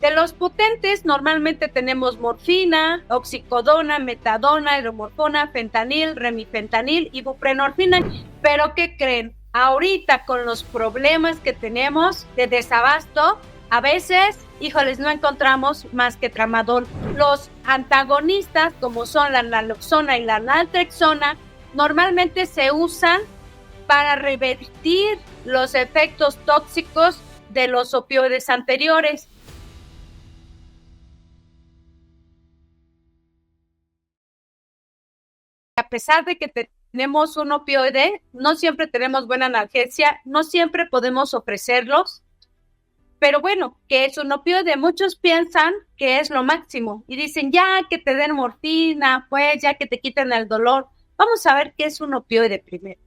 De los potentes normalmente tenemos morfina, oxicodona, metadona, hidromorfona, fentanil, remifentanil y buprenorfina. Pero ¿qué creen? Ahorita con los problemas que tenemos de desabasto, a veces, híjoles, no encontramos más que tramadol. Los antagonistas, como son la naloxona y la naltrexona, normalmente se usan para revertir los efectos tóxicos de los opioides anteriores. A pesar de que tenemos un opioide, no siempre tenemos buena analgesia, no siempre podemos ofrecerlos. Pero bueno, ¿qué es un opioide? Muchos piensan que es lo máximo y dicen, ya que te den morfina, pues ya que te quiten el dolor. Vamos a ver qué es un opioide primero.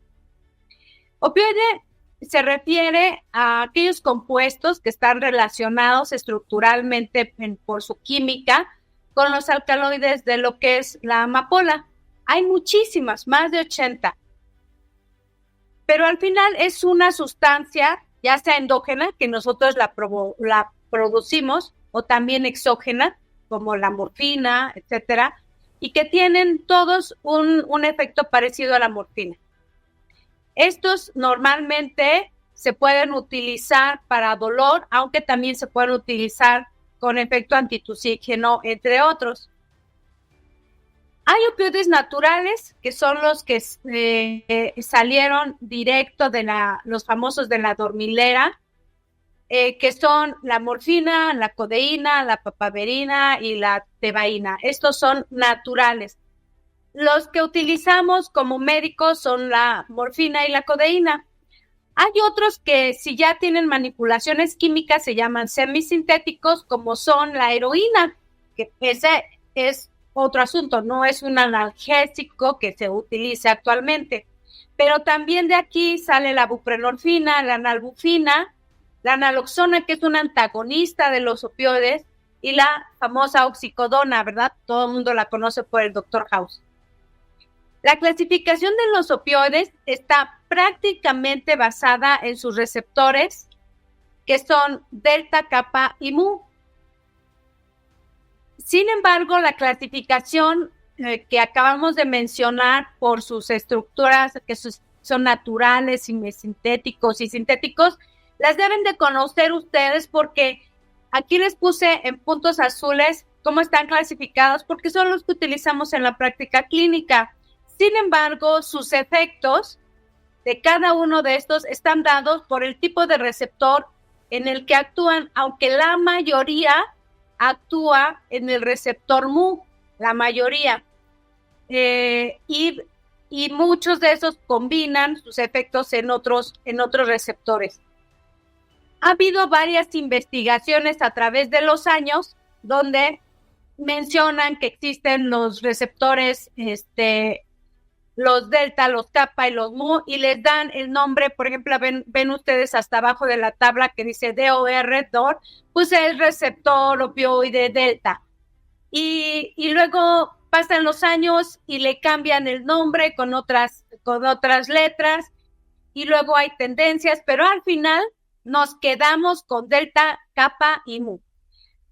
Opioide se refiere a aquellos compuestos que están relacionados estructuralmente por su química con los alcaloides de lo que es la amapola. Hay muchísimas, más de 80. Pero al final es una sustancia, ya sea endógena, que nosotros la producimos, o también exógena, como la morfina, etcétera, y que tienen todos un efecto parecido a la morfina. Estos normalmente se pueden utilizar para dolor, aunque también se pueden utilizar con efecto antitusígeno, entre otros. Hay opioides naturales, que son los que salieron directo de los famosos de la dormilera, que son la morfina, la codeína, la papaverina y la tebaína. Estos son naturales. Los que utilizamos como médicos son la morfina y la codeína. Hay otros que si ya tienen manipulaciones químicas se llaman semisintéticos, como son la heroína, que ese es otro asunto, no es un analgésico que se utiliza actualmente. Pero también de aquí sale la buprenorfina, la nalbufina, la naloxona, que es un antagonista de los opioides, y la famosa oxicodona, ¿verdad? Todo el mundo la conoce por el Dr. House. La clasificación de los opioides está prácticamente basada en sus receptores, que son delta, kappa y mu. Sin embargo, la clasificación que acabamos de mencionar por sus estructuras, que son naturales, sintéticos y sintéticos, las deben de conocer ustedes porque aquí les puse en puntos azules cómo están clasificados, porque son los que utilizamos en la práctica clínica. Sin embargo, sus efectos de cada uno de estos están dados por el tipo de receptor en el que actúan, aunque la mayoría actúa en el receptor mu, la mayoría. Y muchos de esos combinan sus efectos en otros receptores. Ha habido varias investigaciones a través de los años donde mencionan que existen los receptores, los delta, los kappa y los mu, y les dan el nombre. Por ejemplo, ven ustedes hasta abajo de la tabla que dice DOR, pues es receptor opioide delta. Y luego pasan los años y le cambian el nombre con otras letras, y luego hay tendencias, pero al final nos quedamos con delta, kappa y mu.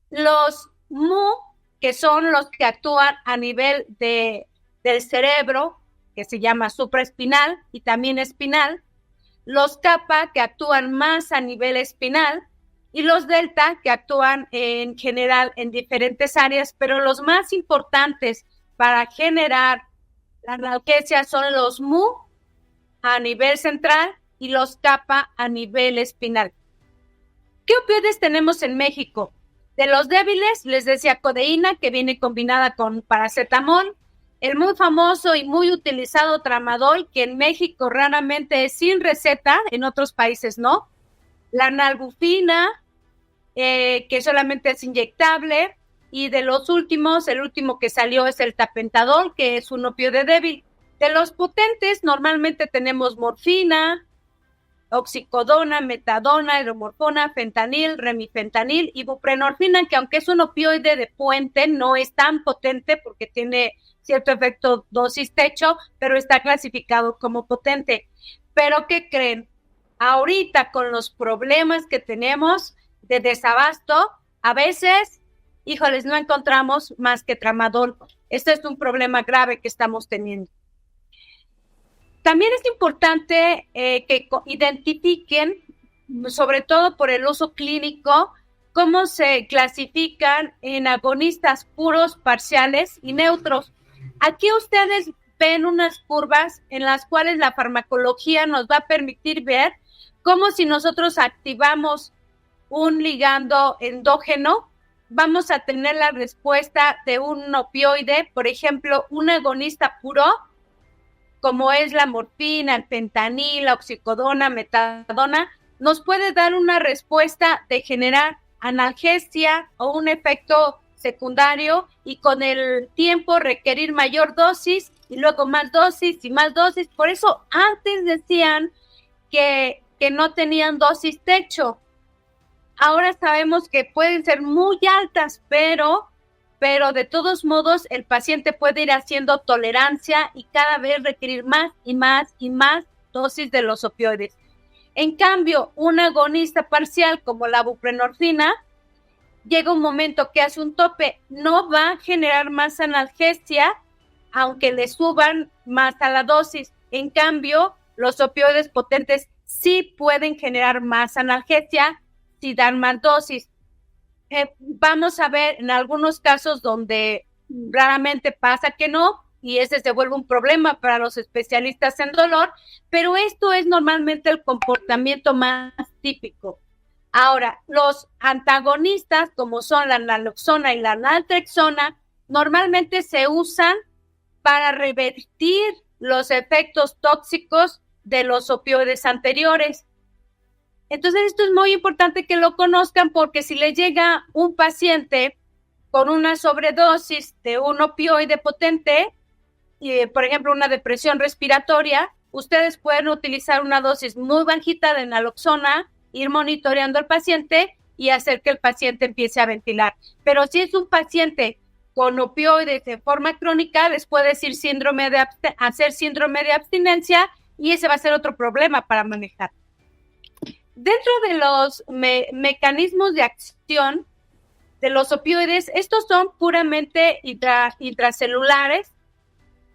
Los mu, que son los que actúan a nivel del cerebro, que se llama supraespinal y también espinal, los kappa, que actúan más a nivel espinal, y los delta, que actúan en general en diferentes áreas, pero los más importantes para generar la analgesia son los mu a nivel central y los kappa a nivel espinal. ¿Qué opioides tenemos en México? De los débiles, les decía codeína, que viene combinada con paracetamol, el muy famoso y muy utilizado tramadol, que en México raramente es sin receta, en otros países no, la nalbufina, que solamente es inyectable, y de los últimos, el último que salió es el tapentadol, que es un opioide débil. De los potentes, normalmente tenemos morfina, oxicodona, metadona, hidromorfona, fentanil, remifentanil y buprenorfina, que aunque es un opioide de puente, no es tan potente porque tiene cierto efecto dosis techo, pero está clasificado como potente. Pero ¿qué creen? Ahorita con los problemas que tenemos de desabasto, A veces, híjoles, no encontramos más que tramadol. Este es un problema grave que estamos teniendo. También es importante que identifiquen, sobre todo por el uso clínico, cómo se clasifican en agonistas puros, parciales y neutros. Aquí ustedes ven unas curvas en las cuales la farmacología nos va a permitir ver cómo si nosotros activamos un ligando endógeno, vamos a tener la respuesta de un opioide, por ejemplo, un agonista puro, como es la morfina, el fentanil, la oxicodona, metadona, nos puede dar una respuesta de generar analgesia o un efecto secundario y con el tiempo requerir mayor dosis y luego más dosis y más dosis. Por eso antes decían que no tenían dosis techo. Ahora sabemos que pueden ser muy altas, pero de todos modos el paciente puede ir haciendo tolerancia y cada vez requerir más y más y más dosis de los opioides. En cambio, un agonista parcial como la buprenorfina, llega un momento que hace un tope, no va a generar más analgesia, aunque le suban más a la dosis. En cambio, los opioides potentes sí pueden generar más analgesia si dan más dosis. Vamos a ver en algunos casos donde raramente pasa que no, y ese se vuelve un problema para los especialistas en dolor, pero esto es normalmente el comportamiento más típico. Ahora, los antagonistas, como son la naloxona y la naltrexona, normalmente se usan para revertir los efectos tóxicos de los opioides anteriores. Entonces, esto es muy importante que lo conozcan porque si le llega un paciente con una sobredosis de un opioide potente, por ejemplo, una depresión respiratoria, ustedes pueden utilizar una dosis muy bajita de naloxona, ir monitoreando al paciente y hacer que el paciente empiece a ventilar. Pero si es un paciente con opioides de forma crónica, les puede decir hacer síndrome de abstinencia y ese va a ser otro problema para manejar. Dentro de los mecanismos de acción de los opioides, estos son puramente intracelulares.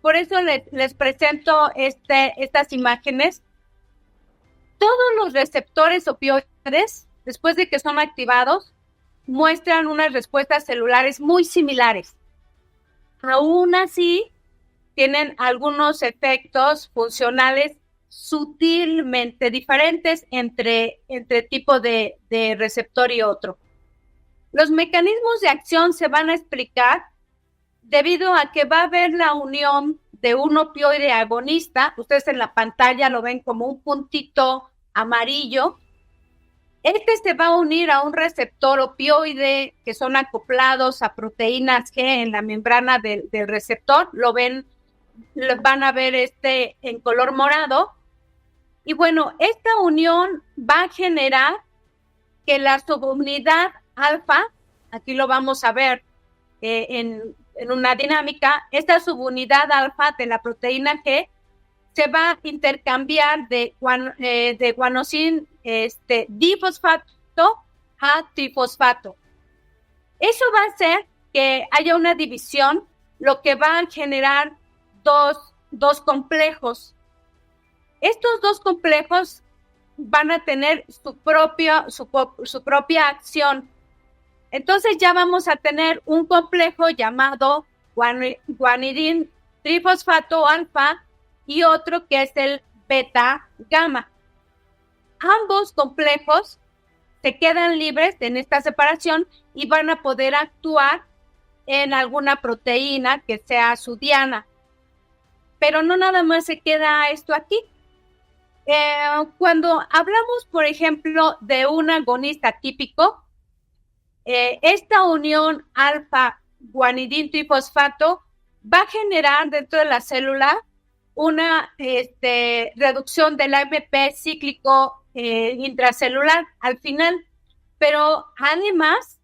Por eso les presento estas imágenes. Todos los receptores opioides, después de que son activados, muestran unas respuestas celulares muy similares. Aún así, tienen algunos efectos funcionales sutilmente diferentes entre tipo de receptor y otro. Los mecanismos de acción se van a explicar debido a que va a haber la unión de un opioide agonista. Ustedes en la pantalla lo ven como un puntito amarillo. Este se va a unir a un receptor opioide que son acoplados a proteínas G en la membrana del receptor. Van a ver en color morado. Y bueno, esta unión va a generar que la subunidad alfa, aquí lo vamos a ver en una dinámica, esta subunidad alfa de la proteína G se va a intercambiar de guanosin difosfato a trifosfato. Eso va a hacer que haya una división, lo que va a generar dos complejos. Estos dos complejos van a tener su propia acción. Entonces ya vamos a tener un complejo llamado guanidin trifosfato alfa y otro que es el beta gamma. Ambos complejos se quedan libres en esta separación y van a poder actuar en alguna proteína que sea su diana. Pero no nada más se queda esto aquí. Cuando hablamos, por ejemplo, de un agonista típico, esta unión alfa-guanidin trifosfato va a generar dentro de la célula una reducción del AMP cíclico intracelular al final, pero además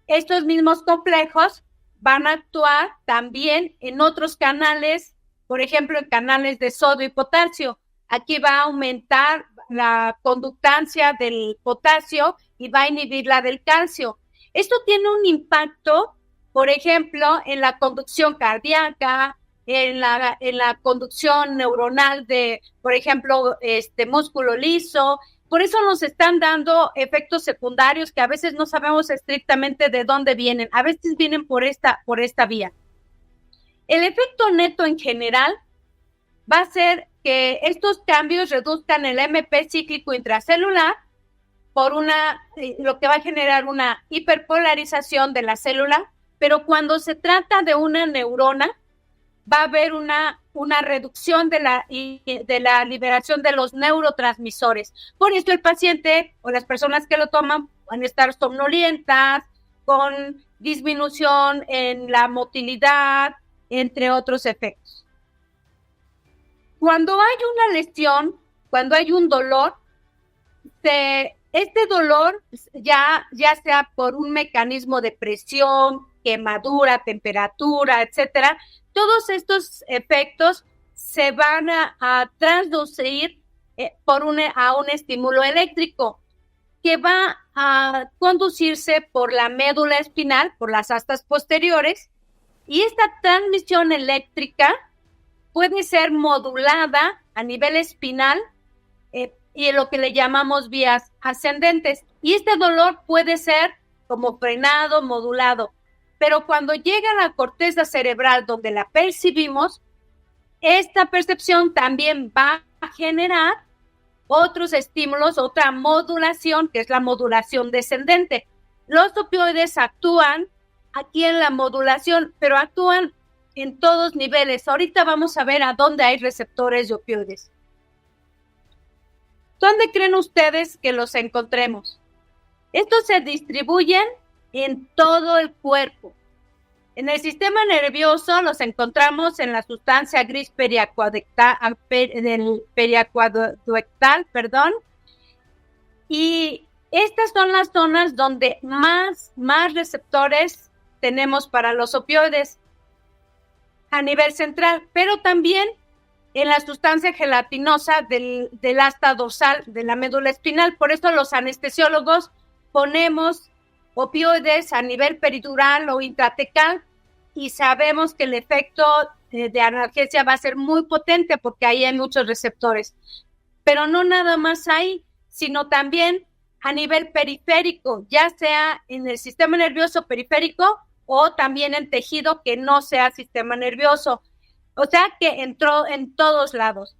estos mismos complejos van a actuar también en otros canales, por ejemplo, en canales de sodio y potasio. Aquí va a aumentar la conductancia del potasio y va a inhibir la del calcio. Esto tiene un impacto, por ejemplo, en la conducción cardíaca, en la conducción neuronal de, por ejemplo, músculo liso. Por eso nos están dando efectos secundarios que a veces no sabemos estrictamente de dónde vienen. A veces vienen por esta vía. El efecto neto en general va a ser que estos cambios reduzcan el MP cíclico intracelular por lo que va a generar una hiperpolarización de la célula, pero cuando se trata de una neurona, va a haber una reducción de la liberación de los neurotransmisores. Por esto el paciente o las personas que lo toman van a estar somnolientas, con disminución en la motilidad, entre otros efectos. Cuando hay una lesión, cuando hay un dolor, este dolor ya sea por un mecanismo de presión, quemadura, temperatura, etcétera, todos estos efectos se van a transducir a un estímulo eléctrico que va a conducirse por la médula espinal, por las astas posteriores, y esta transmisión eléctrica puede ser modulada a nivel espinal y lo que le llamamos vías ascendentes. Y este dolor puede ser como frenado, modulado. Pero cuando llega a la corteza cerebral donde la percibimos, esta percepción también va a generar otros estímulos, otra modulación, que es la modulación descendente. Los opioides actúan aquí en la modulación, pero actúan en todos niveles. Ahorita vamos a ver a dónde hay receptores de opioides. ¿Dónde creen ustedes que los encontremos? Estos se distribuyen en todo el cuerpo. En el sistema nervioso los encontramos en la sustancia gris periacuoductal, y estas son las zonas donde más receptores tenemos para los opioides a nivel central, pero también en la sustancia gelatinosa del asta dorsal de la médula espinal. Por eso los anestesiólogos ponemos opioides a nivel peridural o intratecal y sabemos que el efecto de analgesia va a ser muy potente porque ahí hay muchos receptores. Pero no nada más ahí, sino también a nivel periférico, ya sea en el sistema nervioso periférico o también en tejido que no sea sistema nervioso. O sea que entró en todos lados.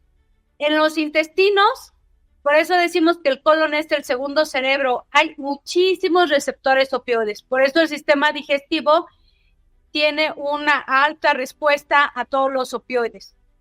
En los intestinos, por eso decimos que el colon es el segundo cerebro, hay muchísimos receptores opioides. Por eso el sistema digestivo tiene una alta respuesta a todos los opioides.